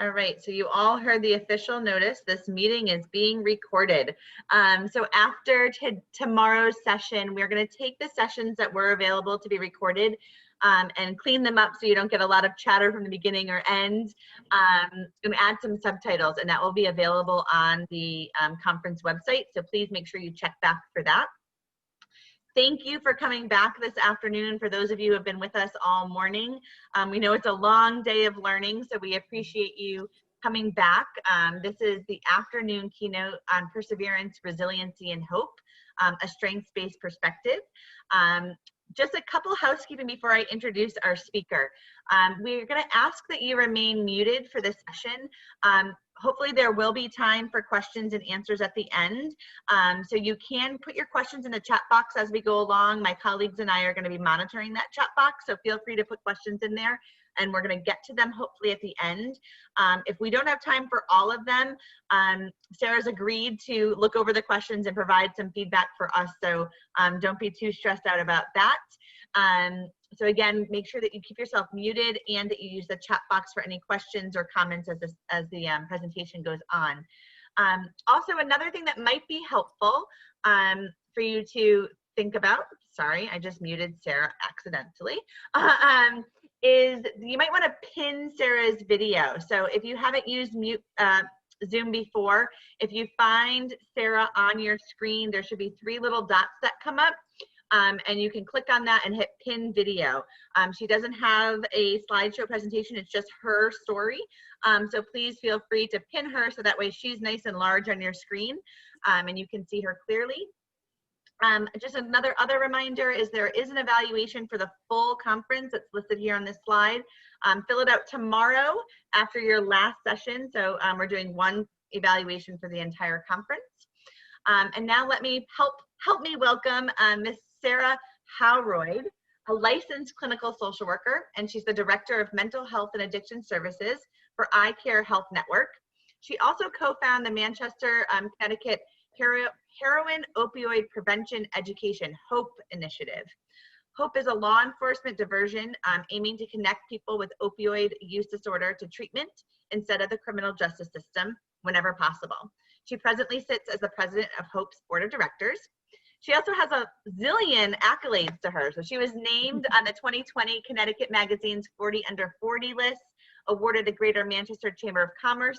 All right, so you all heard the official notice. This meeting is being recorded. So after tomorrow's session, we're going to take the sessions that were available to be recorded and clean them up so you don't get a lot of chatter from the beginning or end, and add some subtitles, and that will be available on the conference website. So please make sure you check back for that. Thank you for coming back this afternoon. For those of you who have been with us all morning, we know it's a long day of learning, so we appreciate you coming back. This is the afternoon keynote on perseverance, resiliency, and hope, a strengths-based perspective. Just a couple housekeeping before I introduce our speaker. We're going to ask that you remain muted for this session. Hopefully there will be time for questions and answers at the end. So you can put your questions in the chat box as we go along. My colleagues and I are going to be monitoring that chat box, so feel free to put questions in there, and we're going to get to them hopefully at the end. If we don't have time for all of them, Sarah's agreed to look over the questions and provide some feedback for us, so don't be too stressed out about that. So again, make sure that you keep yourself muted and that you use the chat box for any questions or comments as the presentation goes on. Also, another thing that might be helpful for you to think about, sorry, I just muted Sarah accidentally, is you might want to pin Sarah's video. So if you haven't used Zoom before, if you find Sarah on your screen, there should be 3 little dots that come up. And you can click on that and hit pin video. She doesn't have a slideshow presentation, it's just her story. So please feel free to pin her so that way she's nice and large on your screen and you can see her clearly. Just other reminder is there is an evaluation for the full conference that's listed here on this slide. Fill it out tomorrow after your last session. So we're doing 1 evaluation for the entire conference. And now let me help me welcome Miss Sarah Howroyd, a licensed clinical social worker, and she's the Director of Mental Health and Addiction Services for Eye Care Health Network. She also co-founded the Manchester, Connecticut Heroin Opioid Prevention Education HOPE initiative. HOPE is a law enforcement diversion aiming to connect people with opioid use disorder to treatment instead of the criminal justice system whenever possible. She presently sits as the president of HOPE's board of directors. She also has a zillion accolades to her. So she was named on the 2020 Connecticut Magazine's 40 Under 40 list, awarded the Greater Manchester Chamber of Commerce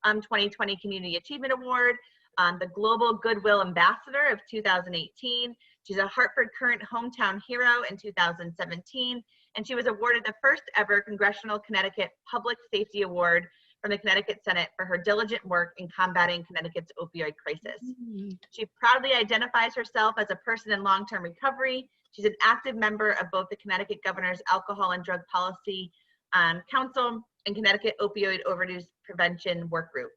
2020 Community Achievement Award, the Global Goodwill Ambassador of 2018. She's a Hartford Current Hometown Hero in 2017, and she was awarded the first ever Congressional Connecticut Public Safety Award from the Connecticut Senate for her diligent work in combating Connecticut's opioid crisis. She proudly identifies herself as a person in long-term recovery. She's an active member of both the Connecticut Governor's Alcohol and Drug Policy Council and Connecticut Opioid Overdose Prevention Work Group.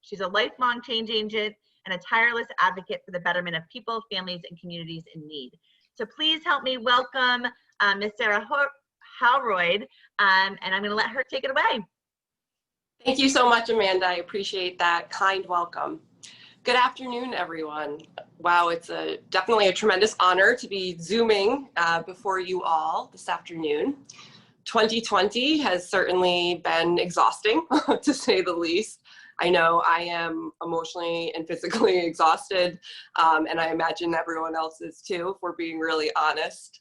She's a lifelong change agent and a tireless advocate for the betterment of people, families, and communities in need. So please help me welcome Ms. Sarah Howroyd, and I'm going to let her take it away. Thank you so much, Amanda. I appreciate that kind welcome. Good afternoon, everyone. Wow, it's definitely a tremendous honor to be Zooming before you all this afternoon. 2020 has certainly been exhausting, to say the least. I know I am emotionally and physically exhausted, and I imagine everyone else is too, if we're being really honest.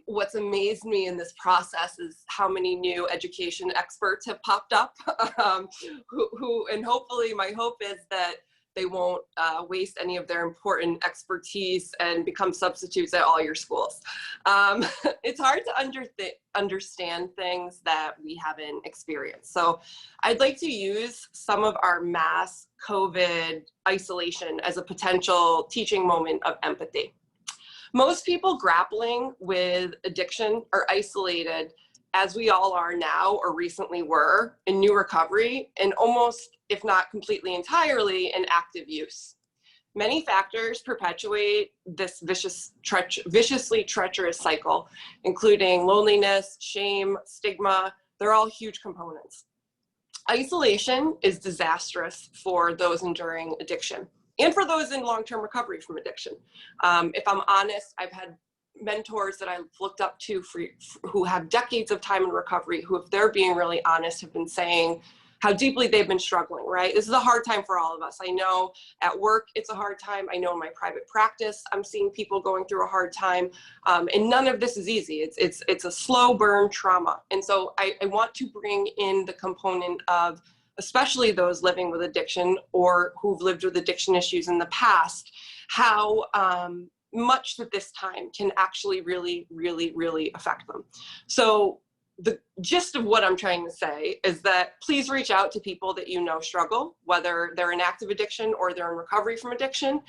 What's amazed me in this process is how many new education experts have popped up, and hopefully my hope is that they won't waste any of their important expertise and become substitutes at all your schools. It's hard to understand things that we haven't experienced. So I'd like to use some of our mass COVID isolation as a potential teaching moment of empathy. Most people grappling with addiction are isolated, as we all are now or recently were, in new recovery and almost, if not completely entirely, in active use. Many factors perpetuate this viciously treacherous cycle, including loneliness, shame, stigma. They're all huge components. Isolation is disastrous for those enduring addiction and for those in long-term recovery from addiction. If I'm honest, I've had mentors that I've looked up to who have decades of time in recovery, who, if they're being really honest, have been saying, how deeply they've been struggling, right? This is a hard time for all of us. I know at work, it's a hard time. I know in my private practice, I'm seeing people going through a hard time. And none of this is easy. It's a slow burn trauma. And so I want to bring in the component of, especially those living with addiction or who've lived with addiction issues in the past, how much that this time can actually really, really, really affect them. So the gist of what I'm trying to say is that please reach out to people that you know struggle, whether they're in active addiction or they're in recovery from addiction.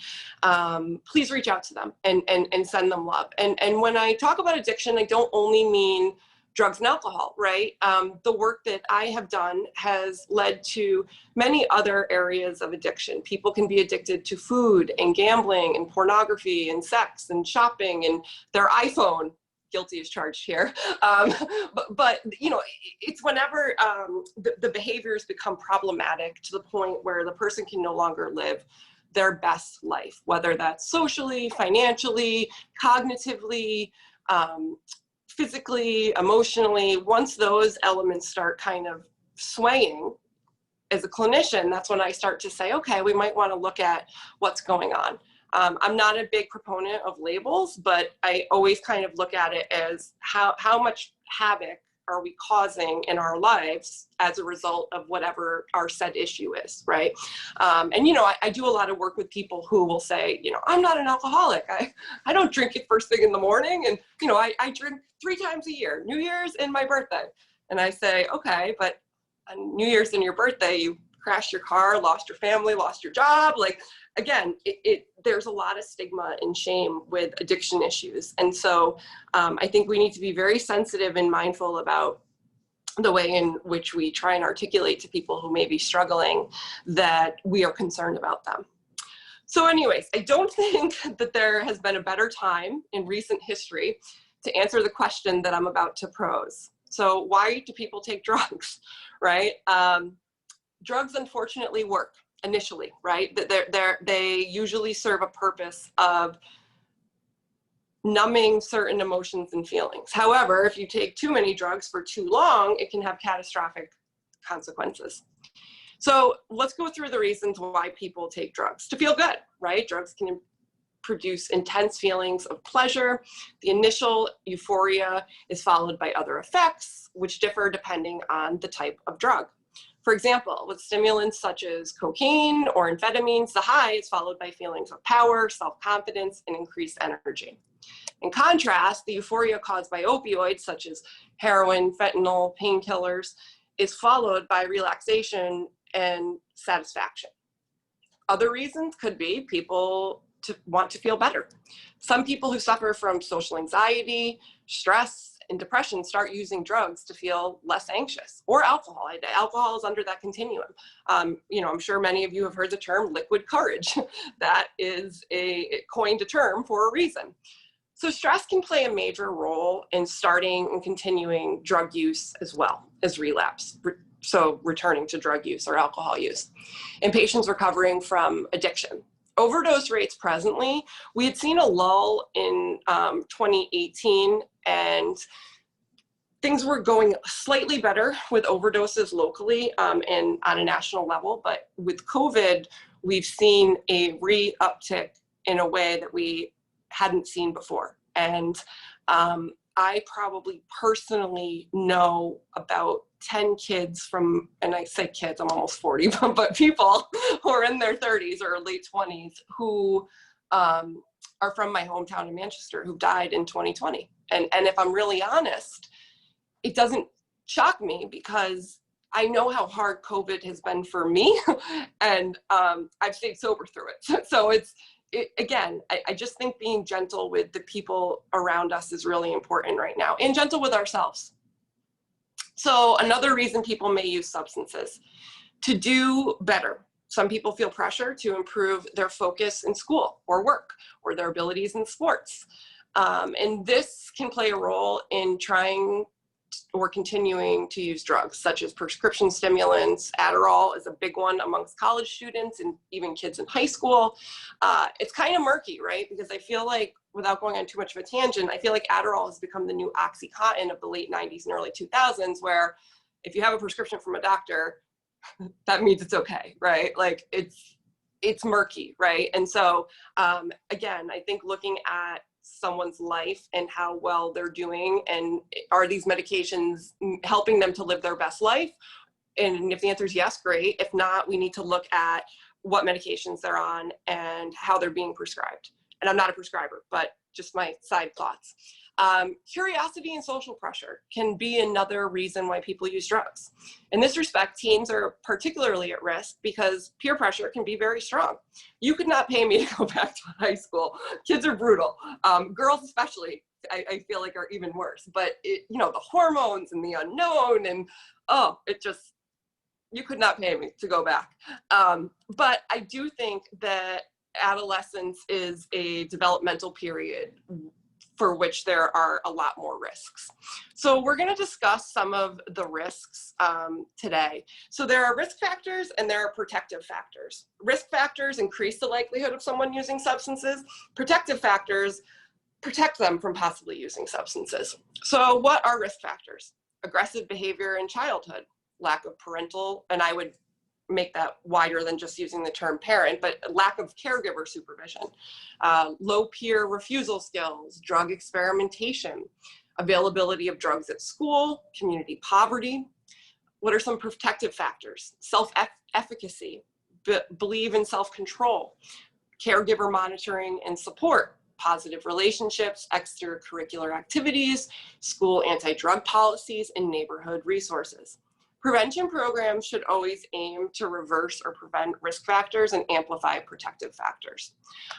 Please reach out to them and send them love. And when I talk about addiction, I don't only mean drugs and alcohol, right? The work that I have done has led to many other areas of addiction. People can be addicted to food and gambling and pornography and sex and shopping and their iPhone. Guilty as charged here. But you know, it's whenever the behaviors become problematic to the point where the person can no longer live their best life, whether that's socially, financially, cognitively, physically, emotionally. Once those elements start kind of swaying, as a clinician, that's when I start to say, okay, we might want to look at what's going on. I'm not a big proponent of labels, but I always kind of look at it as how much havoc are we causing in our lives as a result of whatever our said issue is, right? And, you know, I do a lot of work with people who will say, you know, I'm not an alcoholic. I don't drink it first thing in the morning. And, you know, I drink 3 times a year, New Year's and my birthday. And I say, okay, but on New Year's and your birthday, you crashed your car, lost your family, lost your job. Like, again, there's a lot of stigma and shame with addiction issues. And so I think we need to be very sensitive and mindful about the way in which we try and articulate to people who may be struggling that we are concerned about them. So anyways, I don't think that there has been a better time in recent history to answer the question that I'm about to pose. So why do people take drugs, right? Drugs unfortunately work initially, right? They usually serve a purpose of numbing certain emotions and feelings. However, if you take too many drugs for too long, it can have catastrophic consequences. So let's go through the reasons why people take drugs. To feel good, right? Drugs can produce intense feelings of pleasure. The initial euphoria is followed by other effects, which differ depending on the type of drug. For example, with stimulants such as cocaine or amphetamines, the high is followed by feelings of power, self-confidence, and increased energy. In contrast, the euphoria caused by opioids such as heroin, fentanyl, painkillers is followed by relaxation and satisfaction. Other reasons could be people want to feel better. Some people who suffer from social anxiety, stress, and depression start using drugs to feel less anxious, or alcohol. Alcohol is under that continuum. You know, I'm sure many of you have heard the term liquid courage. That is a coined term for a reason. So stress can play a major role in starting and continuing drug use as well as relapse. So returning to drug use or alcohol use in patients recovering from addiction. Overdose rates presently, we had seen a lull in 2018, and things were going slightly better with overdoses locally and on a national level. But with COVID, we've seen a re-uptick in a way that we hadn't seen before. And I probably personally know about 10 kids from, and I say kids, I'm almost 40, but people who are in their 30s or late 20s who are from my hometown in Manchester who died in 2020. And if I'm really honest, it doesn't shock me because I know how hard COVID has been for me and I've stayed sober through it. So again, I just think being gentle with the people around us is really important right now, and gentle with ourselves. So another reason people may use substances, to do better. Some people feel pressure to improve their focus in school or work or their abilities in sports. And this can play a role in trying or continuing to use drugs, such as prescription stimulants. Adderall is a big one amongst college students and even kids in high school. It's kind of murky, right? Because I feel like, without going on too much of a tangent, I feel like Adderall has become the new OxyContin of the late 90s and early 2000s, where if you have a prescription from a doctor, that means it's okay, right? Like it's murky, right? And so again, I think looking at someone's life and how well they're doing, and are these medications helping them to live their best life? And if the answer is yes, great. If not, we need to look at what medications they're on and how they're being prescribed. And I'm not a prescriber, but just my side thoughts. Curiosity and social pressure can be another reason why people use drugs. In this respect, teens are particularly at risk because peer pressure can be very strong. You could not pay me to go back to high school. Kids are brutal. Girls especially, I feel like, are even worse. But you know, the hormones and the unknown, and you could not pay me to go back. But I do think that adolescence is a developmental period for which there are a lot more risks. So we're going to discuss some of the risks today. So there are risk factors and there are protective factors. Risk factors increase the likelihood of someone using substances. Protective factors protect them from possibly using substances. So what are risk factors? Aggressive behavior in childhood, lack of parental, and I would make that wider than just using the term parent, but lack of caregiver supervision, low peer refusal skills, drug experimentation, availability of drugs at school, community poverty. What are some protective factors? Self-efficacy, believe in self-control, caregiver monitoring and support, positive relationships, extracurricular activities, school anti-drug policies, and neighborhood resources. Prevention programs should always aim to reverse or prevent risk factors and amplify protective factors.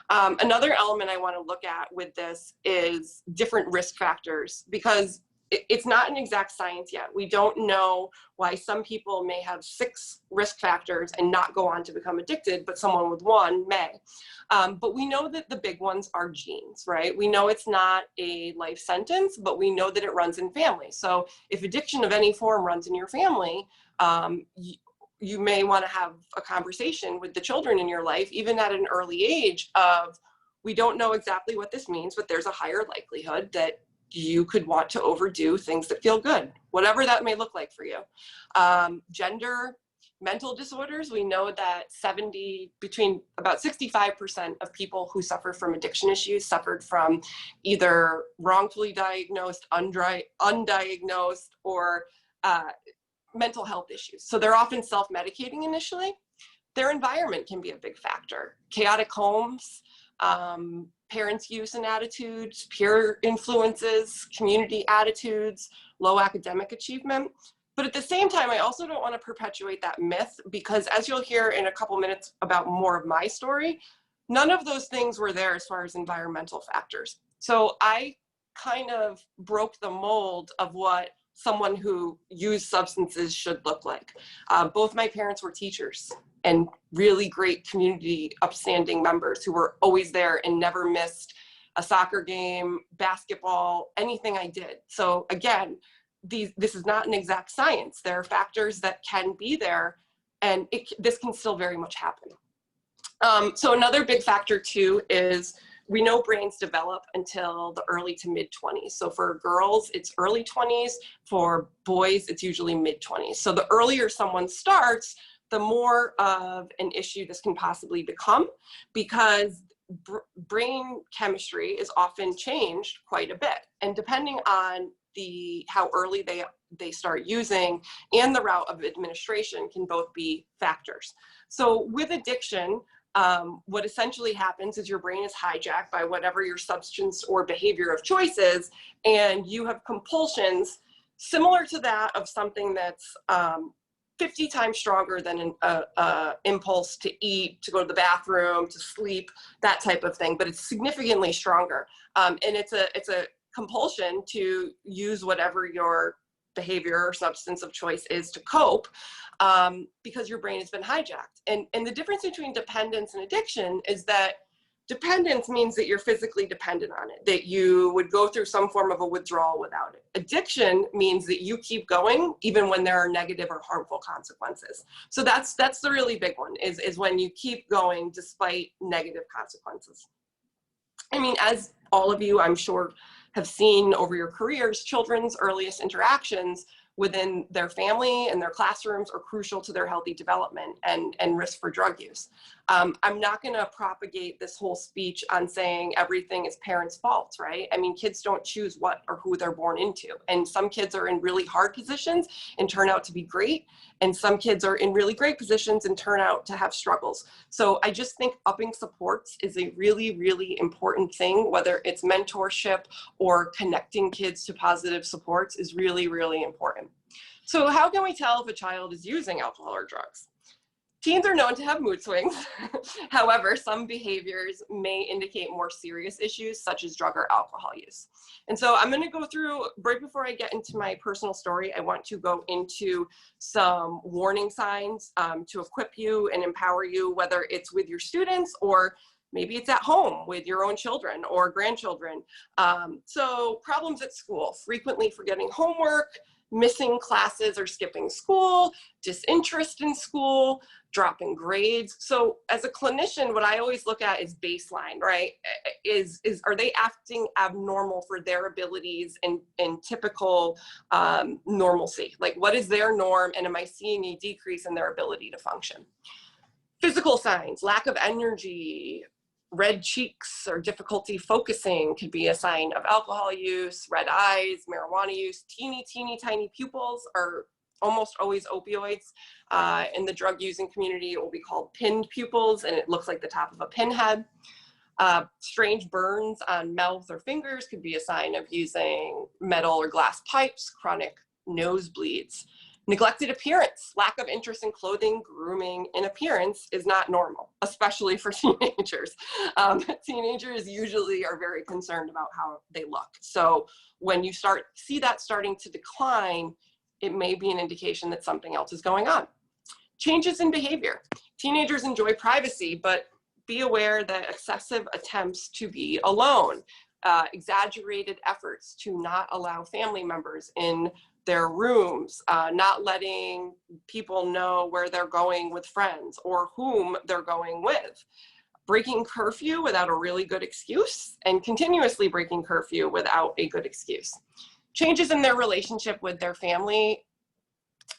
Another element I want to look at with this is different risk factors, because it's not an exact science yet. We don't know why some people may have 6 risk factors and not go on to become addicted, but someone with 1 may. But we know that the big ones are genes, right? We know it's not a life sentence, but we know that it runs in families. So if addiction of any form runs in your family, you may want to have a conversation with the children in your life, even at an early age, of, we don't know exactly what this means, but there's a higher likelihood that you could want to overdo things that feel good, whatever that may look like for you. Gender, mental disorders, we know that between about 65% of people who suffer from addiction issues suffered from either wrongfully diagnosed, undiagnosed, or mental health issues. So they're often self-medicating initially. Their environment can be a big factor. Chaotic homes, parents' use and attitudes, peer influences, community attitudes, low academic achievement. But at the same time, I also don't want to perpetuate that myth, because as you'll hear in a couple minutes about more of my story, none of those things were there as far as environmental factors. So I kind of broke the mold of what someone who used substances should look like. Both my parents were teachers and really great community upstanding members who were always there and never missed a soccer game, basketball, anything I did. So again, this is not an exact science. There are factors that can be there, and this can still very much happen. So another big factor too is, we know brains develop until the early to mid 20s. So for girls, it's early 20s. For boys, it's usually mid 20s. So the earlier someone starts, the more of an issue this can possibly become, because brain chemistry is often changed quite a bit. And depending on how early they start using and the route of administration can both be factors. So with addiction, what essentially happens is your brain is hijacked by whatever your substance or behavior of choice is, and you have compulsions similar to that of something that's 50 times stronger than an impulse to eat, to go to the bathroom, to sleep, that type of thing, but it's significantly stronger. And it's a compulsion to use whatever your behavior or substance of choice is to cope, because your brain has been hijacked. And the difference between dependence and addiction is that dependence means that you're physically dependent on it, that you would go through some form of a withdrawal without it. Addiction means that you keep going even when there are negative or harmful consequences. So that's the really big one, is when you keep going despite negative consequences. I mean, as all of you, I'm sure, have seen over your careers, children's earliest interactions within their family and their classrooms are crucial to their healthy development and risk for drug use. I'm not going to propagate this whole speech on saying everything is parents' fault, right? I mean, kids don't choose what or who they're born into. And some kids are in really hard positions and turn out to be great. And some kids are in really great positions and turn out to have struggles. So I just think upping supports is a really, really important thing, whether it's mentorship or connecting kids to positive supports is really, really important. So how can we tell if a child is using alcohol or drugs? Teens are known to have mood swings. However, some behaviors may indicate more serious issues such as drug or alcohol use. And so I'm going to go through, right before I get into my personal story, I want to go into some warning signs to equip you and empower you, whether it's with your students or maybe it's at home with your own children or grandchildren. So problems at school, frequently forgetting homework, missing classes or skipping school, disinterest in school, dropping grades. So as a clinician, what I always look at is baseline, right? Are they acting abnormal for their abilities and typical normalcy? Like, what is their norm, and am I seeing a decrease in their ability to function? Physical signs, lack of energy, red cheeks or difficulty focusing could be a sign of alcohol use. Red eyes, marijuana use, teeny tiny pupils are almost always opioids. In the drug using community, it will be called pinned pupils, and it looks like the top of a pinhead. Strange burns on mouth or fingers could be a sign of using metal or glass pipes. Chronic nosebleeds. Neglected appearance, lack of interest in clothing, grooming, and appearance is not normal, especially for teenagers. Teenagers usually are very concerned about how they look. So when you see that starting to decline, it may be an indication that something else is going on. Changes in behavior. Teenagers enjoy privacy, but be aware that excessive attempts to be alone, exaggerated efforts to not allow family members in their rooms, not letting people know where they're going with friends or whom they're going with, breaking curfew without a really good excuse, and continuously breaking curfew without a good excuse. Changes in their relationship with their family.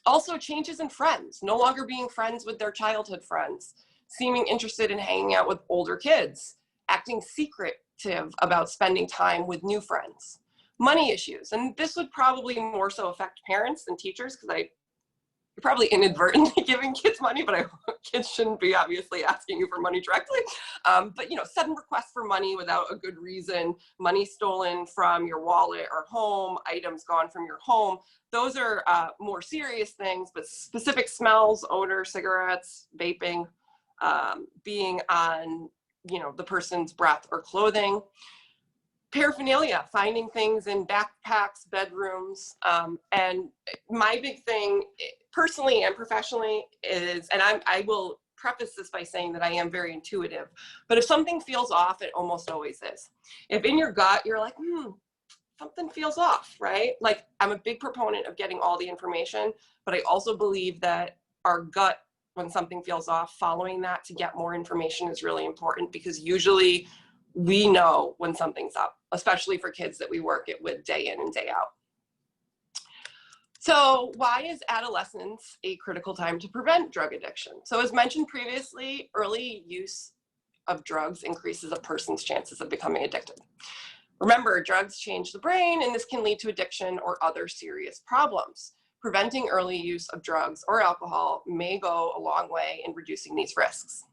Also changes in friends, no longer being friends with their childhood friends, seeming interested in hanging out with older kids, acting secretive about spending time with new friends. Money issues, and this would probably more so affect parents than teachers, because you're probably inadvertently giving kids money, but kids shouldn't be obviously asking you for money directly. But sudden requests for money without a good reason, money stolen from your wallet or home, items gone from your home. Those are more serious things, but specific smells, odor, cigarettes, vaping, being on the person's breath or clothing. Paraphernalia, finding things in backpacks, bedrooms, and my big thing, personally and professionally, is, and I will preface this by saying that I am very intuitive, but if something feels off, it almost always is. If in your gut, you're like, something feels off, right? Like, I'm a big proponent of getting all the information, but I also believe that our gut, when something feels off, following that to get more information is really important, because usually we know when something's up, especially for kids that we work it with day in and day out. So why is adolescence a critical time to prevent drug addiction? So as mentioned previously, early use of drugs increases a person's chances of becoming addicted. Remember, drugs change the brain, and this can lead to addiction or other serious problems. Preventing early use of drugs or alcohol may go a long way in reducing these risks.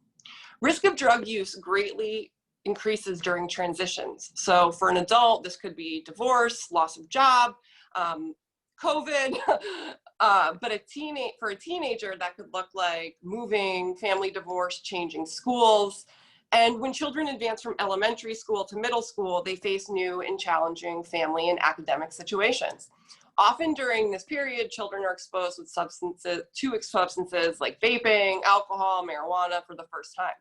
Risk of drug use greatly increases during transitions. So for an adult, this could be divorce, loss of job, COVID, but for a teenager, that could look like moving, family divorce, changing schools. And when children advance from elementary school to middle school, they face new and challenging family and academic situations. Often during this period, children are exposed with substances like vaping, alcohol, marijuana for the first time.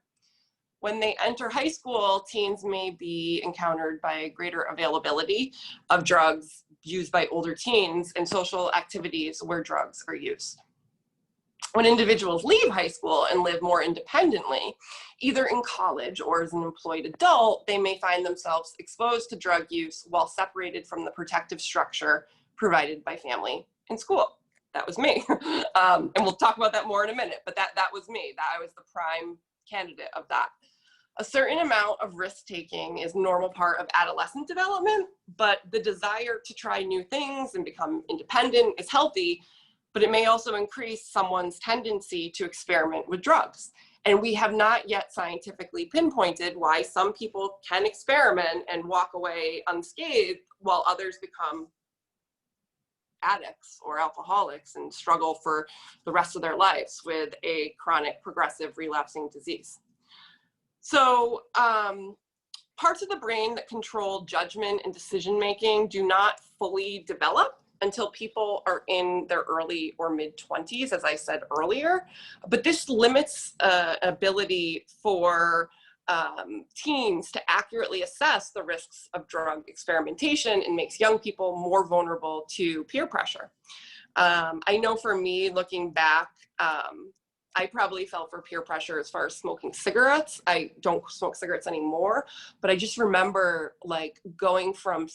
When they enter high school, teens may be encountered by greater availability of drugs used by older teens and social activities where drugs are used. When individuals leave high school and live more independently, either in college or as an employed adult, they may find themselves exposed to drug use while separated from the protective structure provided by family and school. that was me. And we'll talk about that more in a minute, but that was me. That I was the prime candidate of that. A certain amount of risk-taking is a normal part of adolescent development, but the desire to try new things and become independent is healthy, but it may also increase someone's tendency to experiment with drugs. And we have not yet scientifically pinpointed why some people can experiment and walk away unscathed while others become addicts or alcoholics and struggle for the rest of their lives with a chronic progressive relapsing disease. So parts of the brain that control judgment and decision-making do not fully develop until people are in their early or mid-20s, as I said earlier. But this limits ability for teens to accurately assess the risks of drug experimentation and makes young people more vulnerable to peer pressure. I know for me, looking back, I probably fell for peer pressure as far as smoking cigarettes. I don't smoke cigarettes anymore, but I just remember like going from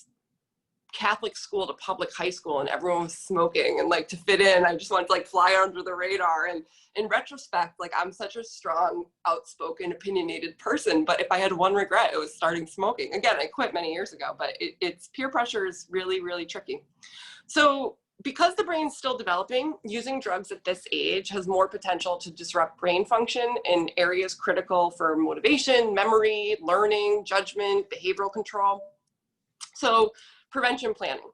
Catholic school to public high school and everyone was smoking, and like to fit in, I just wanted to like fly under the radar. And in retrospect, like I'm such a strong, outspoken, opinionated person, but if I had one regret, it was starting smoking. Again, I quit many years ago, but it's peer pressure is really, really tricky. So because the brain's still developing, using drugs at this age has more potential to disrupt brain function in areas critical for motivation, memory, learning, judgment, behavioral control. So prevention planning.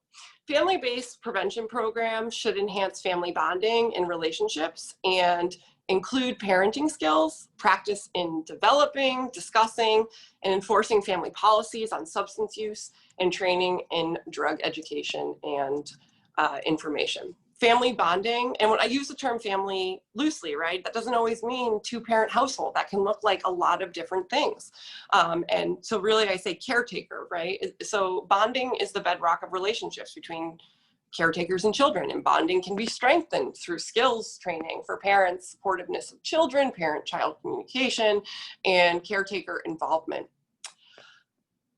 Family-based prevention programs should enhance family bonding and relationships and include parenting skills, practice in developing, discussing, and enforcing family policies on substance use, and training in drug education and information. Family bonding, and when I use the term family loosely, right, that doesn't always mean two-parent household. That can look like a lot of different things. And so really I say caretaker, right? So bonding is the bedrock of relationships between caretakers and children, and bonding can be strengthened through skills training for parents, supportiveness of children, parent-child communication, and caretaker involvement.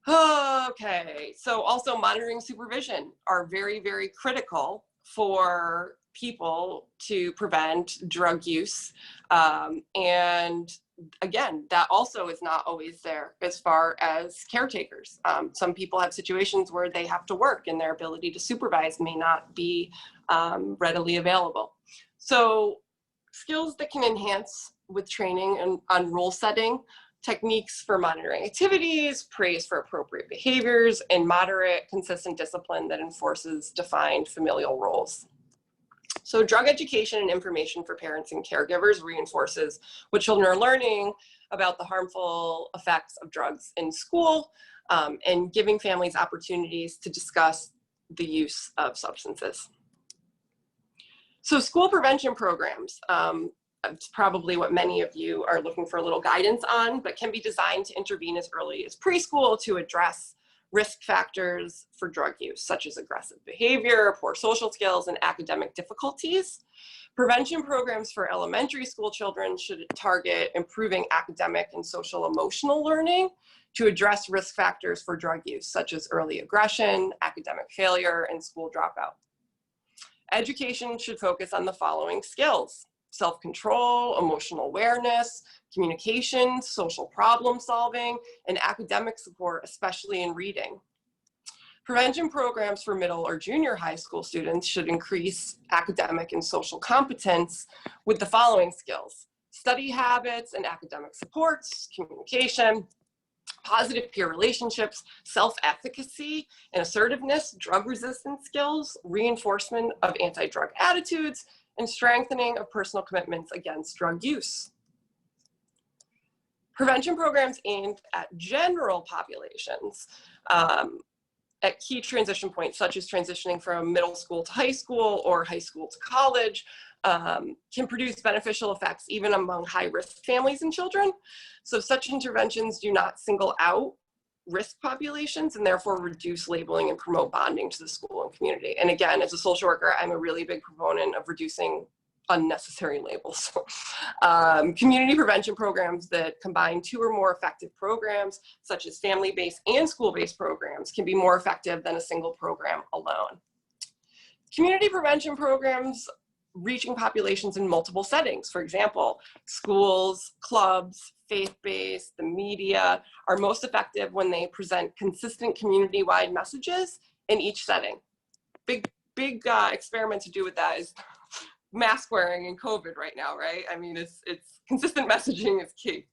Okay, so also monitoring supervision are very, very critical for people to prevent drug use. And again, that also is not always there as far as caretakers. Some people have situations where they have to work and their ability to supervise may not be readily available. So skills that can enhance with training on rule setting, techniques for monitoring activities, praise for appropriate behaviors, and moderate, consistent discipline that enforces defined familial roles. So drug education and information for parents and caregivers reinforces what children are learning about the harmful effects of drugs in school, and giving families opportunities to discuss the use of substances. So school prevention programs, it's probably what many of you are looking for a little guidance on, but can be designed to intervene as early as preschool to address risk factors for drug use, such as aggressive behavior, poor social skills, and academic difficulties. Prevention programs for elementary school children should target improving academic and social emotional learning to address risk factors for drug use, such as early aggression, academic failure, and school dropout. Education should focus on the following skills: self-control, emotional awareness, communication, social problem solving, and academic support, especially in reading. Prevention programs for middle or junior high school students should increase academic and social competence with the following skills: study habits and academic supports, communication, positive peer relationships, self-efficacy and assertiveness, drug resistance skills, reinforcement of anti-drug attitudes, and strengthening of personal commitments against drug use. Prevention programs aimed at general populations at key transition points, such as transitioning from middle school to high school or high school to college, can produce beneficial effects even among high-risk families and children. So such interventions do not single out risk populations and therefore reduce labeling and promote bonding to the school and community. And again, as a social worker, I'm a really big proponent of reducing unnecessary labels. Community prevention programs that combine 2 or more effective programs, such as family-based and school-based programs, can be more effective than a single program alone. Community prevention programs reaching populations in multiple settings. For example, schools, clubs, faith-based, the media are most effective when they present consistent community-wide messages in each setting. Big experiment to do with that is mask wearing in COVID right now, right? I mean, it's consistent messaging is key.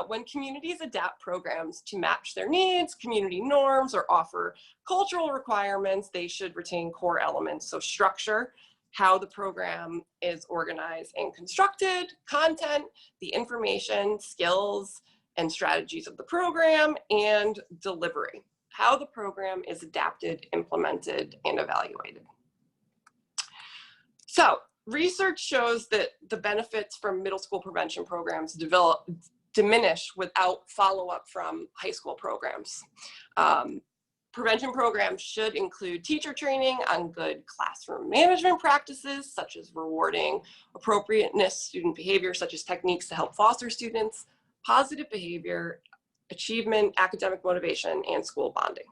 When communities adapt programs to match their needs, community norms, or offer cultural requirements, they should retain core elements. So structure, how the program is organized and constructed, content, the information, skills, and strategies of the program, and delivery, how the program is adapted, implemented, and evaluated. So research shows that the benefits from middle school prevention programs diminish without follow-up from high school programs. Prevention programs should include teacher training on good classroom management practices, such as rewarding appropriateness, student behavior, such as techniques to help foster students, positive behavior, achievement, academic motivation, and school bonding.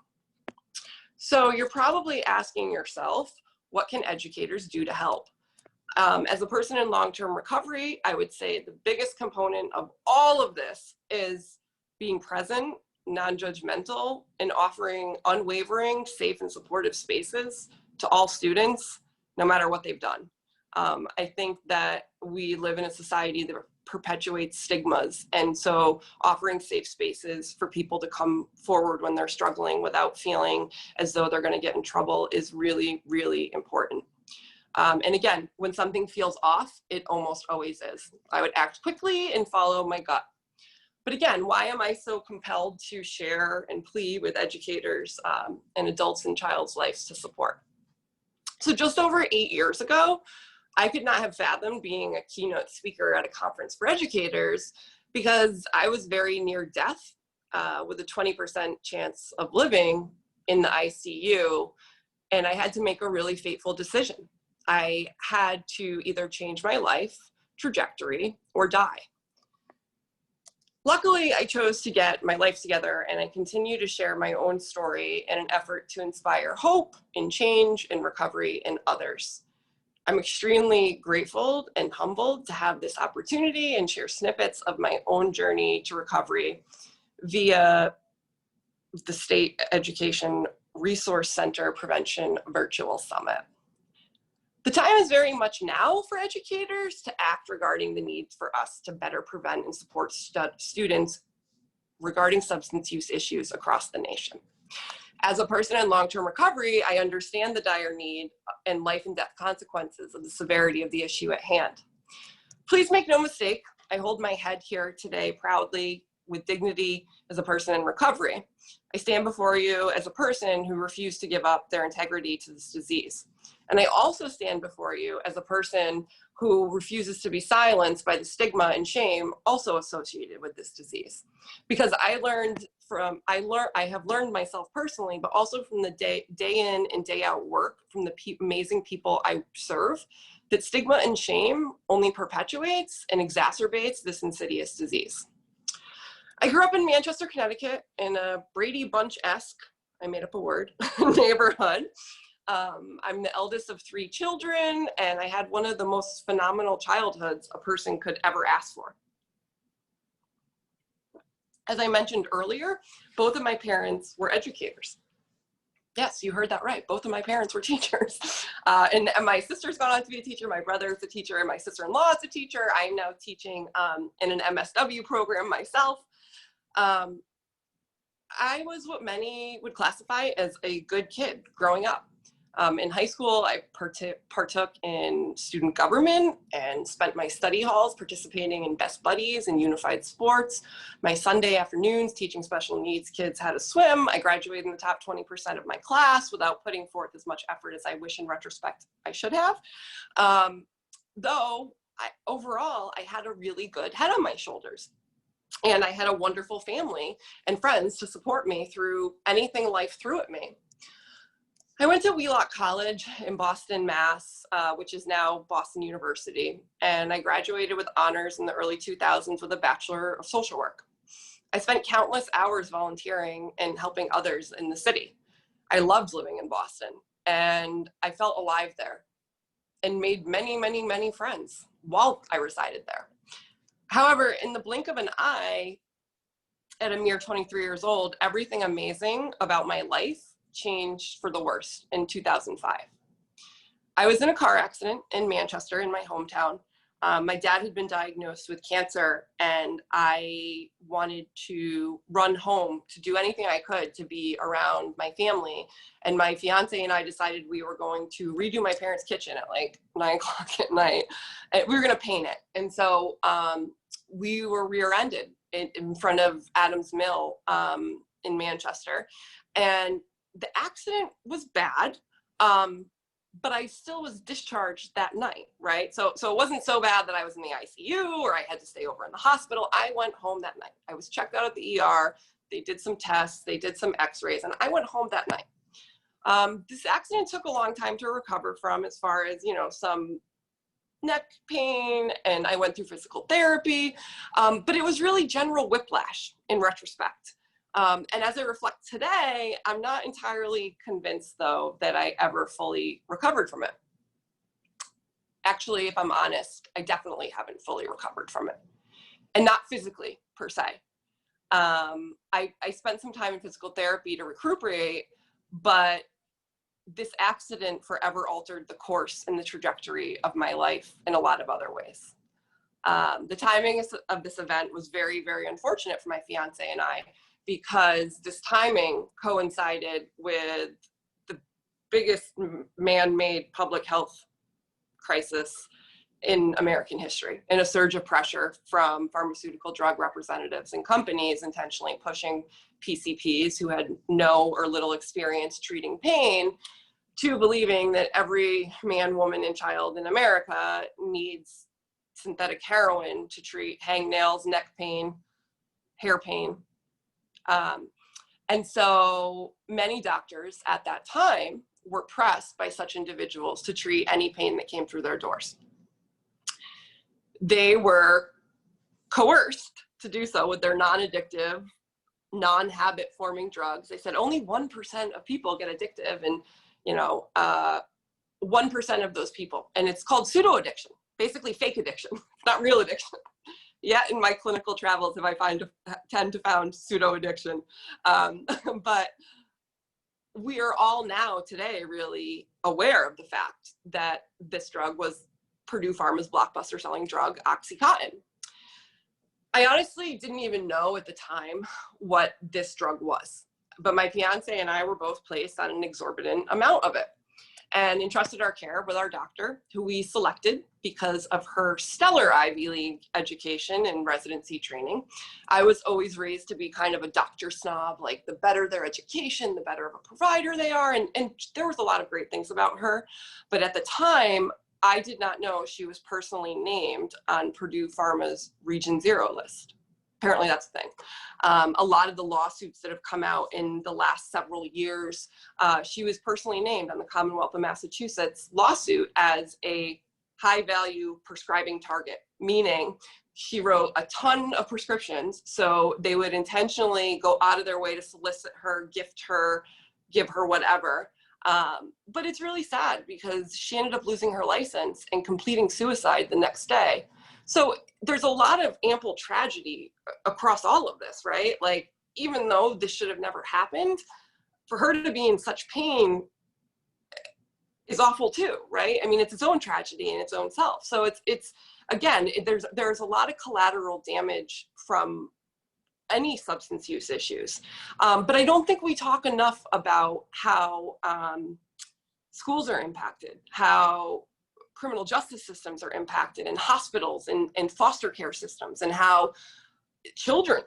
So you're probably asking yourself, what can educators do to help? As a person in long-term recovery, I would say the biggest component of all of this is being present, non-judgmental, and offering unwavering, safe, and supportive spaces to all students, no matter what they've done. I think that we live in a society that perpetuates stigmas, and so offering safe spaces for people to come forward when they're struggling without feeling as though they're going to get in trouble is really, really important. And again, when something feels off, it almost always is. I would act quickly and follow my gut. But again, why am I so compelled to share and plead with educators and adults in child's lives to support? So just over 8 years ago, I could not have fathomed being a keynote speaker at a conference for educators because I was very near death with a 20% chance of living in the ICU, and I had to make a really fateful decision. I had to either change my life trajectory or die. Luckily, I chose to get my life together, and I continue to share my own story in an effort to inspire hope and change and recovery in others. I'm extremely grateful and humbled to have this opportunity and share snippets of my own journey to recovery via the State Education Resource Center Prevention Virtual Summit. The time is very much now for educators to act regarding the need for us to better prevent and support students regarding substance use issues across the nation. As a person in long-term recovery, I understand the dire need and life and death consequences of the severity of the issue at hand. Please make no mistake, I hold my head here today proudly with dignity as a person in recovery. I stand before you as a person who refused to give up their integrity to this disease. And I also stand before you as a person who refuses to be silenced by the stigma and shame also associated with this disease. Because I have learned myself personally, but also from the day in and day out work from the amazing people I serve, that stigma and shame only perpetuates and exacerbates this insidious disease. I grew up in Manchester, Connecticut in a Brady Bunch-esque, I made up a word, neighborhood. I'm the eldest of 3 children, and I had one of the most phenomenal childhoods a person could ever ask for. As I mentioned earlier, both of my parents were educators. Yes, you heard that right. Both of my parents were teachers. And my sister's gone on to be a teacher. My brother's a teacher, and my sister-in-law is a teacher. I'm now teaching in an MSW program myself. I was what many would classify as a good kid growing up. In high school, I partook in student government and spent my study halls participating in Best Buddies and unified sports. My Sunday afternoons teaching special needs kids how to swim. I graduated in the top 20% of my class without putting forth as much effort as I wish in retrospect I should have. Though overall, I had a really good head on my shoulders. And I had a wonderful family and friends to support me through anything life threw at me. I went to Wheelock College in Boston, Mass, which is now Boston University, and I graduated with honors in the early 2000s with a Bachelor of Social Work. I spent countless hours volunteering and helping others in the city. I loved living in Boston, and I felt alive there. and made many, many, many friends while I resided there. However, in the blink of an eye, at a mere 23 years old, everything amazing about my life changed for the worse in 2005. I was in a car accident in Manchester, in my hometown. My dad had been diagnosed with cancer, and I wanted to run home to do anything I could to be around my family. And my fiance and I decided we were going to redo my parents' kitchen at like 9 o'clock at night. And we were going to paint it. And so we were rear-ended in front of Adams Mill in Manchester. And the accident was bad. But I still was discharged that night, right? So it wasn't so bad that I was in the ICU or I had to stay over in the hospital. I went home that night. I was checked out at the ER. They did some tests, they did some x-rays, and I went home that night. This accident took a long time to recover from, as far as, you know, some neck pain, and I went through physical therapy, but it was really general whiplash in retrospect. And as I reflect today, I'm not entirely convinced, though, that I ever fully recovered from it. Actually, if I'm honest, I definitely haven't fully recovered from it, and not physically per se. I spent some time in physical therapy to recuperate, but this accident forever altered the course and the trajectory of my life in a lot of other ways. The timing of this event was very, very unfortunate for my fiance and I, because this timing coincided with the biggest man-made public health crisis in American history, and a surge of pressure from pharmaceutical drug representatives and companies intentionally pushing PCPs who had no or little experience treating pain to believing that every man, woman, and child in America needs synthetic heroin to treat hangnails, neck pain, hair pain. And so many doctors at that time were pressed by such individuals to treat any pain that came through their doors. They were coerced to do so with their non-addictive, non-habit forming drugs. They said only 1% of people get addictive, and 1% of those people, and it's called pseudo addiction, basically fake addiction, not real addiction. Yet in my clinical travels have I tend to found pseudo addiction. But we are all now today really aware of the fact that this drug was Purdue Pharma's blockbuster selling drug, Oxycontin. I honestly didn't even know at the time what this drug was, but my fiance and I were both placed on an exorbitant amount of it and entrusted our care with our doctor, who we selected because of her stellar Ivy League education and residency training. I was always raised to be kind of a doctor snob, like the better their education, the better of a provider they are. And there was a lot of great things about her. But at the time, I did not know she was personally named on Purdue Pharma's Region 0 list. Apparently that's the thing. A lot of the lawsuits that have come out in the last several years, she was personally named on the Commonwealth of Massachusetts lawsuit as a high value prescribing target, meaning she wrote a ton of prescriptions. So they would intentionally go out of their way to solicit her, gift her, give her whatever. But it's really sad because she ended up losing her license and completing suicide the next day. So there's a lot of ample tragedy across all of this, right? Like, even though this should have never happened, for her to be in such pain is awful too, right? I mean, it's its own tragedy in its own self. So it's again, there's a lot of collateral damage from any substance use issues. But I don't think we talk enough about how schools are impacted, how criminal justice systems are impacted, and hospitals and foster care systems, and how children,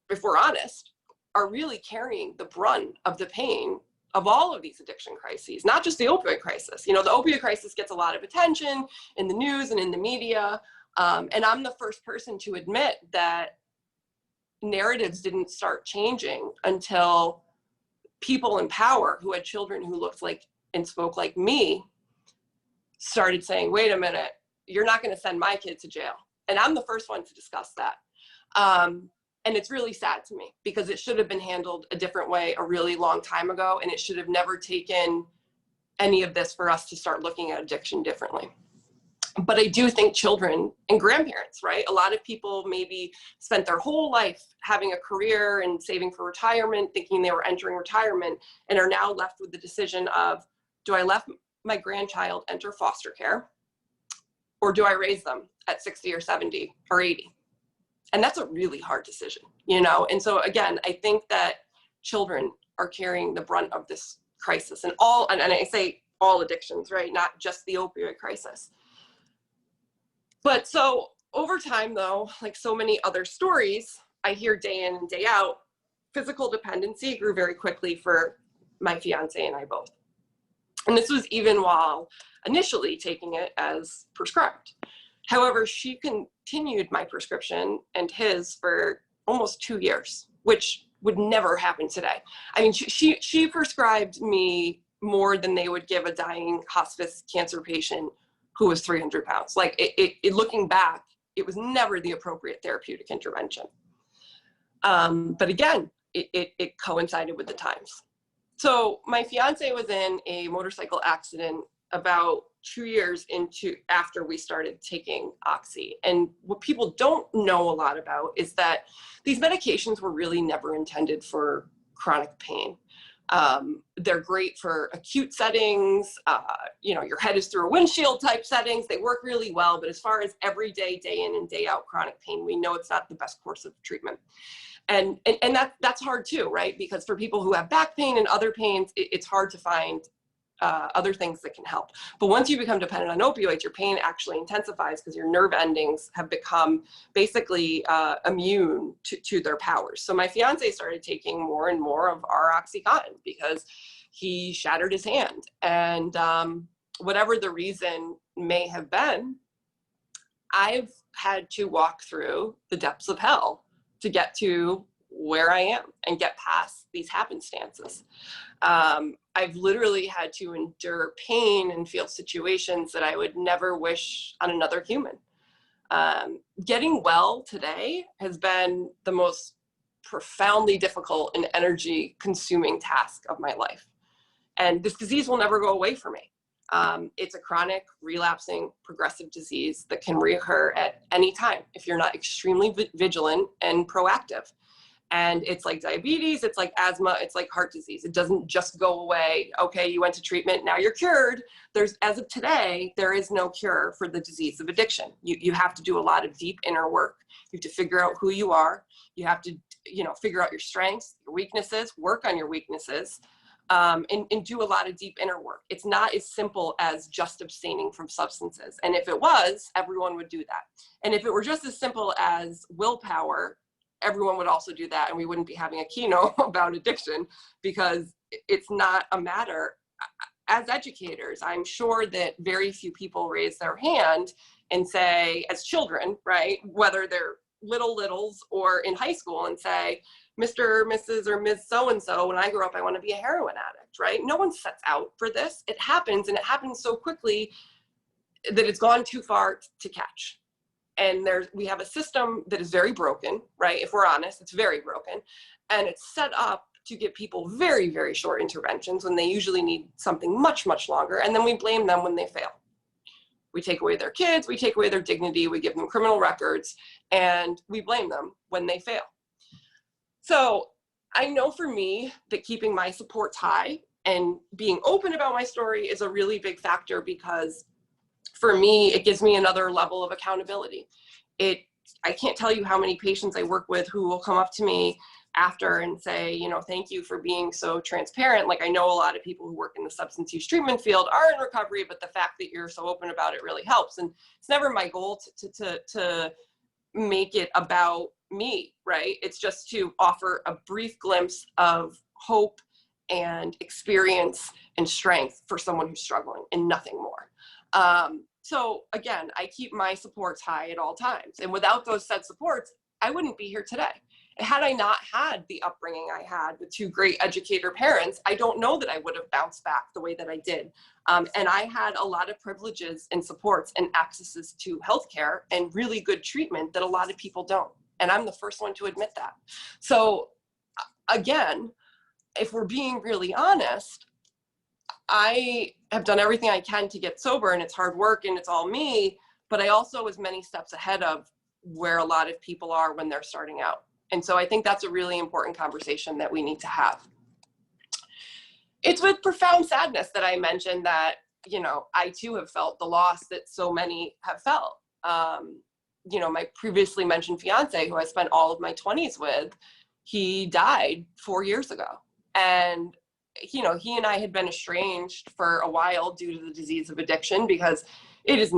if we're honest, are really carrying the brunt of the pain of all of these addiction crises, not just the opioid crisis. You know, the opioid crisis gets a lot of attention in the news and in the media. And I'm the first person to admit that narratives didn't start changing until people in power who had children who looked like and spoke like me started saying, wait a minute, you're not going to send my kid to jail. And I'm the first one to discuss that. And it's really sad to me because it should have been handled a different way a really long time ago, and it should have never taken any of this for us to start looking at addiction differently. But I do think children and grandparents, right? A lot of people maybe spent their whole life having a career and saving for retirement, thinking they were entering retirement, and are now left with the decision of, do I let my grandchild enter foster care, or do I raise them at 60 or 70 or 80? And that's a really hard decision, you know? And so again, I think that children are carrying the brunt of this crisis, and I say all addictions, right? Not just the opioid crisis. But so over time though, like so many other stories I hear day in and day out, physical dependency grew very quickly for my fiance and I both. And this was even while initially taking it as prescribed. However, she continued my prescription and his for almost 2 years, which would never happen today. I mean, she prescribed me more than they would give a dying hospice cancer patient who was 300 pounds. Like looking back, it was never the appropriate therapeutic intervention. But again, it coincided with the times. So my fiance was in a motorcycle accident about 2 years after we started taking Oxy. And what people don't know a lot about is that these medications were really never intended for chronic pain. They're great for acute settings, you know, your head is through a windshield type settings. They work really well, but as far as everyday, day in and day out chronic pain, we know it's not the best course of treatment. And that's hard too, right? Because for people who have back pain and other pains, it's hard to find other things that can help. But once you become dependent on opioids, your pain actually intensifies because your nerve endings have become basically immune to their powers. So my fiance started taking more and more of our OxyContin because he shattered his hand. And whatever the reason may have been, I've had to walk through the depths of hell to get to where I am and get past these happenstances. I've literally had to endure pain and feel situations that I would never wish on another human. Getting well today has been the most profoundly difficult and energy consuming task of my life. And this disease will never go away for me. It's a chronic, relapsing, progressive disease that can reoccur at any time if you're not extremely vigilant and proactive. And it's like diabetes, it's like asthma, it's like heart disease. It doesn't just go away. Okay, you went to treatment, now you're cured. As of today, there is no cure for the disease of addiction. You have to do a lot of deep inner work. You have to figure out who you are. You have to, figure out your strengths, your weaknesses, work on your weaknesses, and do a lot of deep inner work. It's not as simple as just abstaining from substances. And if it was, everyone would do that. And if it were just as simple as willpower, everyone would also do that, and we wouldn't be having a keynote about addiction, because it's not a matter. As educators, I'm sure that very few people raise their hand and say, as children, right, whether they're littles or in high school, and say, Mr., Mrs., or Ms. So-and-so, when I grow up, I want to be a heroin addict, right? No one sets out for this. It happens, and it happens so quickly that it's gone too far to catch. And we have a system that is very broken, right? If we're honest, it's very broken. And it's set up to give people very, very short interventions when they usually need something much, much longer. And then we blame them when they fail. We take away their kids, we take away their dignity, we give them criminal records, and we blame them when they fail. So I know for me that keeping my supports high and being open about my story is a really big factor, because for me, it gives me another level of accountability. I can't tell you how many patients I work with who will come up to me after and say, thank you for being so transparent. Like, I know a lot of people who work in the substance use treatment field are in recovery, but the fact that you're so open about it really helps. And it's never my goal to make it about me, right? It's just to offer a brief glimpse of hope and experience and strength for someone who's struggling, and nothing more. So again, I keep my supports high at all times. And without those said supports, I wouldn't be here today. Had I not had the upbringing I had with two great educator parents, I don't know that I would have bounced back the way that I did. And I had a lot of privileges and supports and accesses to healthcare and really good treatment that a lot of people don't. And I'm the first one to admit that. So again, if we're being really honest, I have done everything I can to get sober, and it's hard work and it's all me, but I also was many steps ahead of where a lot of people are when they're starting out. And so I think that's a really important conversation that we need to have. It's with profound sadness that I mentioned that, you know, I too have felt the loss that so many have felt. You know, my previously mentioned fiance, who I spent all of my 20s with, he died 4 years ago. And, you know, he and I had been estranged for a while due to the disease of addiction, because it is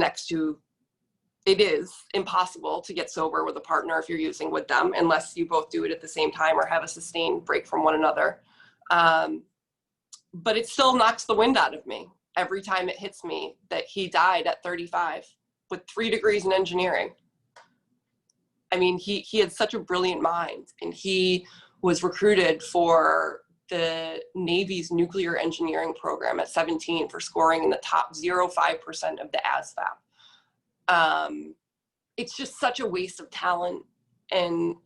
impossible to get sober with a partner if you're using with them, unless you both do it at the same time or have a sustained break from one another. But it still knocks the wind out of me every time it hits me that he died at 35 with 3 degrees in engineering. I mean, he had such a brilliant mind, and he was recruited for the Navy's nuclear engineering program at 17 for scoring in the top 0.5% of the ASVAB. It's just such a waste of talent and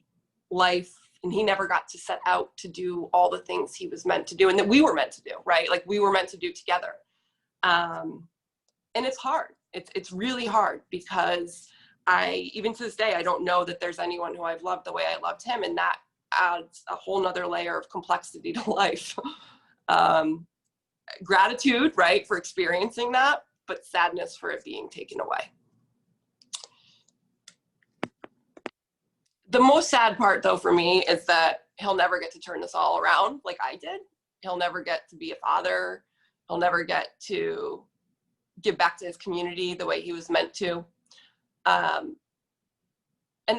life. And he never got to set out to do all the things he was meant to do and that we were meant to do, right? Like we were meant to do together. And it's hard. It's really hard, because even to this day, I don't know that there's anyone who I've loved the way I loved him. And that adds a whole nother layer of complexity to life. Gratitude, right, for experiencing that, but sadness for it being taken away. The most sad part, though, for me is that he'll never get to turn this all around like I did. He'll never get to be a father. He'll never get to give back to his community the way he was meant to. And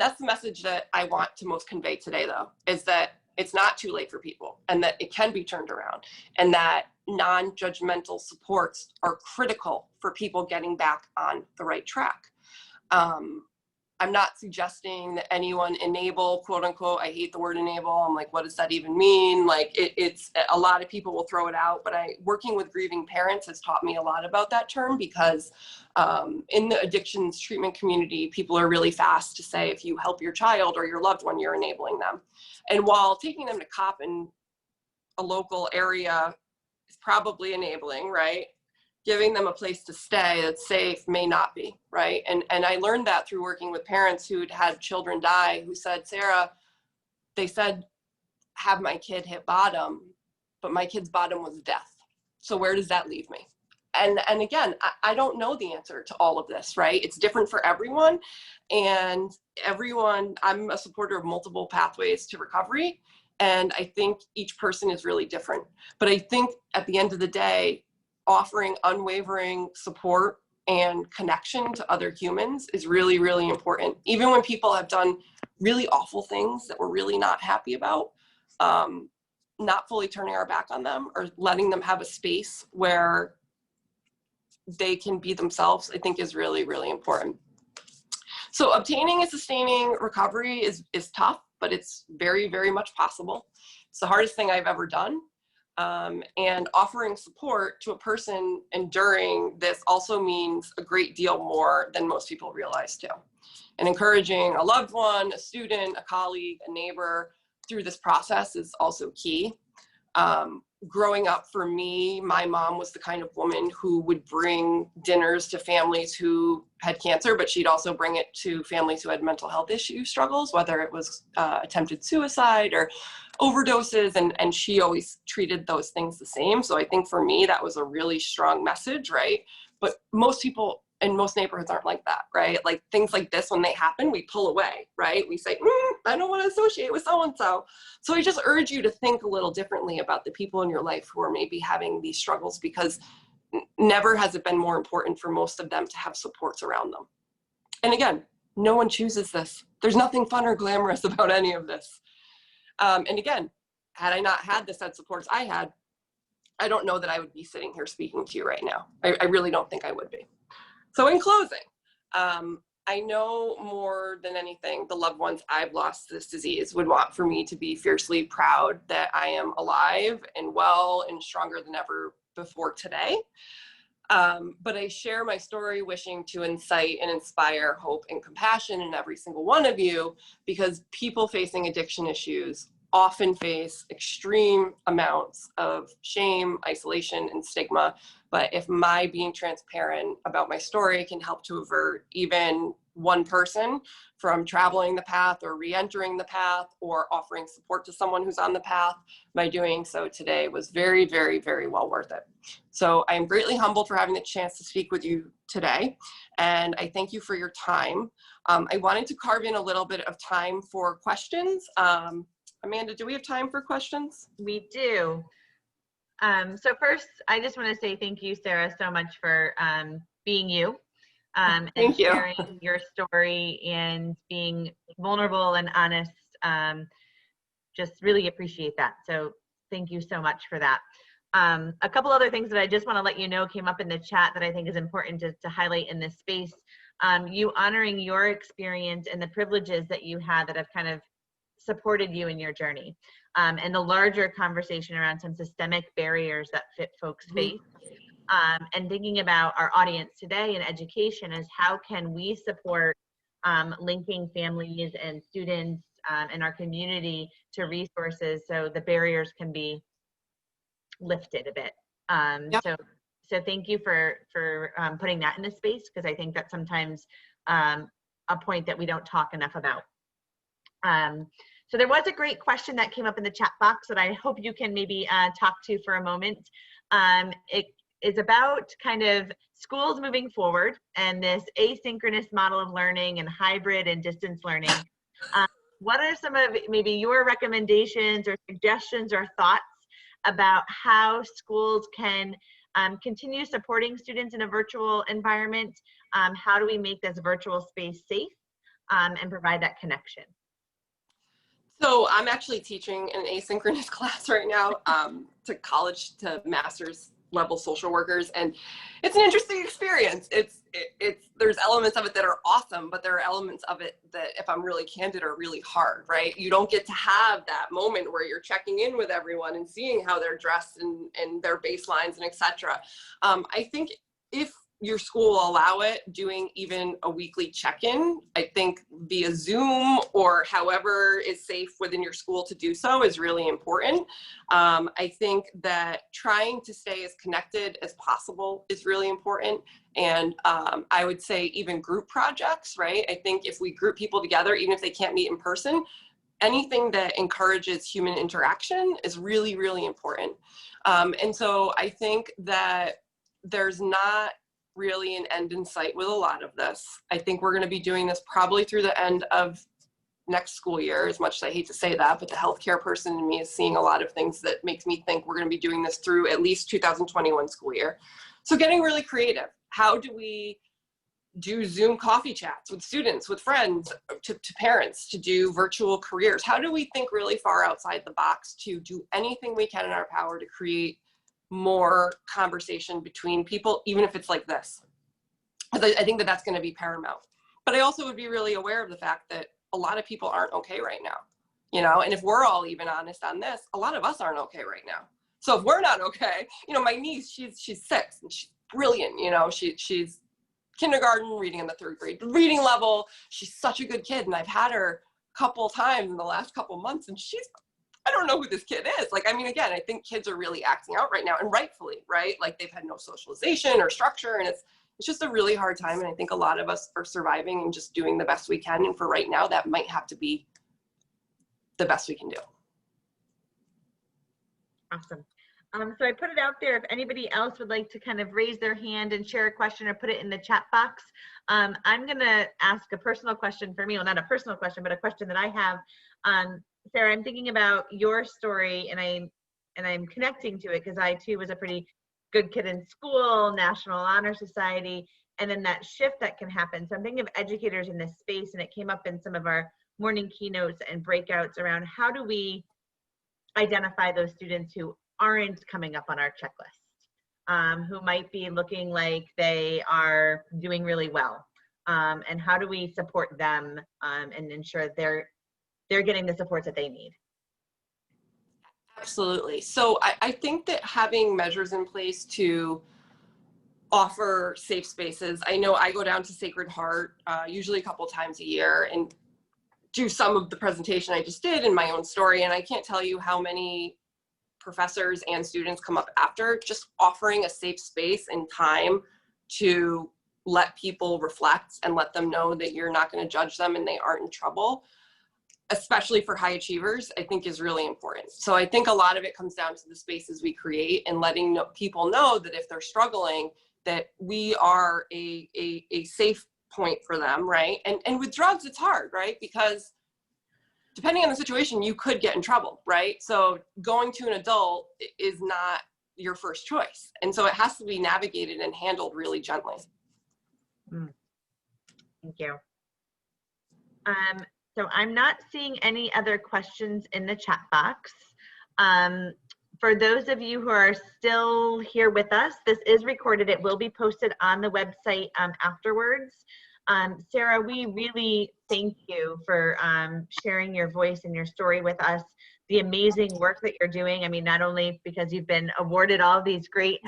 that's the message that I want to most convey today, though, is that it's not too late for people, and that it can be turned around, and that non-judgmental supports are critical for people getting back on the right track. I'm not suggesting that anyone enable, quote unquote, I hate the word enable. I'm like, what does that even mean? Like it's a lot of people will throw it out, but working with grieving parents has taught me a lot about that term, because in the addictions treatment community, people are really fast to say, if you help your child or your loved one, you're enabling them. And while taking them to COP in a local area is probably enabling, right? Giving them a place to stay that's safe may not be, right? And I learned that through working with parents who'd had children die, who said, Sarah, they said, have my kid hit bottom, but my kid's bottom was death. So where does that leave me? And again, I don't know the answer to all of this, right? It's different for everyone. And I'm a supporter of multiple pathways to recovery. And I think each person is really different. But I think at the end of the day, offering unwavering support and connection to other humans is really, really important. Even when people have done really awful things that we're really not happy about, not fully turning our back on them or letting them have a space where they can be themselves, I think is really, really important. So obtaining and sustaining recovery is tough, but it's very, very much possible. It's the hardest thing I've ever done. And offering support to a person enduring this also means a great deal more than most people realize too. And encouraging a loved one, a student, a colleague, a neighbor through this process is also key. Growing up for me, my mom was the kind of woman who would bring dinners to families who had cancer, but she'd also bring it to families who had mental health issue struggles, whether it was attempted suicide or overdoses, and she always treated those things the same. So I think for me, that was a really strong message, right? But most people in most neighborhoods aren't like that, right? Like things like this, when they happen, we pull away, right? We say, I don't want to associate with so-and-so. So I just urge you to think a little differently about the people in your life who are maybe having these struggles, because never has it been more important for most of them to have supports around them. And again, no one chooses this. There's nothing fun or glamorous about any of this. And again, had I not had the set supports I had, I don't know that I would be sitting here speaking to you right now. I really don't think I would be. So in closing, I know more than anything, the loved ones I've lost to this disease would want for me to be fiercely proud that I am alive and well and stronger than ever before today. But I share my story wishing to incite and inspire hope and compassion in every single one of you, because people facing addiction issues often face extreme amounts of shame, isolation, and stigma. But if my being transparent about my story can help to avert even one person from traveling the path or re-entering the path or offering support to someone who's on the path, my doing so today was very, very, very well worth it. So I am greatly humbled for having the chance to speak with you today. And I thank you for your time. I wanted to carve in a little bit of time for questions. Amanda, do we have time for questions? We do. So first, I just want to say thank you, Sarah, so much for being you. And Thank you. sharing your story and being vulnerable and honest. Just really appreciate that. So thank you so much for that. A couple other things that I just want to let you know came up in the chat that I think is important to highlight in this space. You honoring your experience and the privileges that you had that have kind of supported you in your journey. And the larger conversation around some systemic barriers that folks face. And thinking about our audience today in education is how can we support linking families and students in our community to resources so the barriers can be lifted a bit. Yep. So thank you for putting that in this space, because I think that's sometimes a point that we don't talk enough about. So there was a great question that came up in the chat box that I hope you can maybe talk to for a moment. It is about kind of schools moving forward and this asynchronous model of learning and hybrid and distance learning. What are some of maybe your recommendations or suggestions or thoughts about how schools can continue supporting students in a virtual environment? How do we make this virtual space safe and provide that connection? So I'm actually teaching an asynchronous class right now to college to master's level social workers, and it's an interesting experience. There's elements of it that are awesome, but there are elements of it that, if I'm really candid, are really hard, right? You don't get to have that moment where you're checking in with everyone and seeing how they're dressed and their baselines and etc. I think if your school will allow it, doing even a weekly check-in, I think via Zoom or however is safe within your school to do so is really important. I think that trying to stay as connected as possible is really important. And I would say even group projects, right? I think if we group people together, even if they can't meet in person, anything that encourages human interaction is really, really important. And so I think that there's not really an end in sight with a lot of this. I think we're going to be doing this probably through the end of next school year, as much as I hate to say that, but the healthcare person in me is seeing a lot of things that makes me think we're going to be doing this through at least 2021 school year. So getting really creative. How do we do Zoom coffee chats with students, with friends, to parents, to do virtual careers? How do we think really far outside the box to do anything we can in our power to create more conversation between people, even if it's like this? Because I think that that's going to be paramount. But I also would be really aware of the fact that a lot of people aren't okay right now, you know, and if we're all even honest on this, a lot of us aren't okay right now. So if we're not okay, you know, my niece, she's 6 and she's brilliant, you know, she's kindergarten, reading in the 3rd grade reading level. She's such a good kid, and I've had her a couple times in the last couple months, and I don't know who this kid is. Like, I mean, again, I think kids are really acting out right now, and rightfully, right? Like, they've had no socialization or structure, and it's just a really hard time. And I think a lot of us are surviving and just doing the best we can. And for right now, that might have to be the best we can do. Awesome. So I put it out there. If anybody else would like to kind of raise their hand and share a question or put it in the chat box, I'm going to ask a personal question for me. Well, not a personal question, but a question that I have. Sarah, I'm thinking about your story, and I'm connecting to it because I too was a pretty good kid in school, National Honor Society, and then that shift that can happen. So I'm thinking of educators in this space, and it came up in some of our morning keynotes and breakouts around how do we identify those students who aren't coming up on our checklist, who might be looking like they are doing really well, and how do we support them and ensure they're getting the supports that they need? Absolutely. So I think that having measures in place to offer safe spaces, I know I go down to Sacred Heart usually a couple times a year, and do some of the presentation I just did in my own story. And I can't tell you how many professors and students come up after, just offering a safe space and time to let people reflect and let them know that you're not going to judge them and they aren't in trouble, especially for high achievers, I think is really important. So I think a lot of it comes down to the spaces we create and letting people know that if they're struggling, that we are a safe point for them, right? And with drugs, it's hard, right? Because depending on the situation, you could get in trouble, right? So going to an adult is not your first choice. And so it has to be navigated and handled really gently. Thank you. So I'm not seeing any other questions in the chat box. For those of you who are still here with us, this is recorded. It will be posted on the website afterwards. Sarah, we really thank you for sharing your voice and your story with us, the amazing work that you're doing. I mean, not only because you've been awarded all these great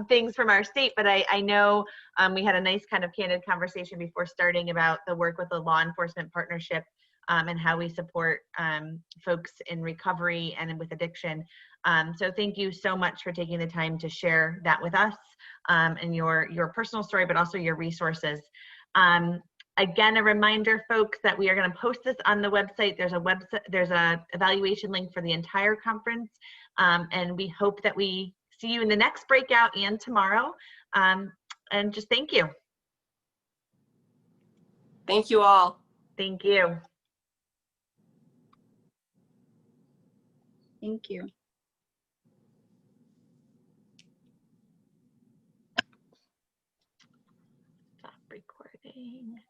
things from our state, but I know we had a nice kind of candid conversation before starting about the work with the law enforcement partnership and how we support folks in recovery and with addiction. So thank you so much for taking the time to share that with us and your personal story, but also your resources. Again, a reminder, folks, that we are going to post this on the website. There's a evaluation link for the entire conference, and we hope that we see you in the next breakout and tomorrow. And just thank you. Thank you all. Thank you. Thank you. Stop recording.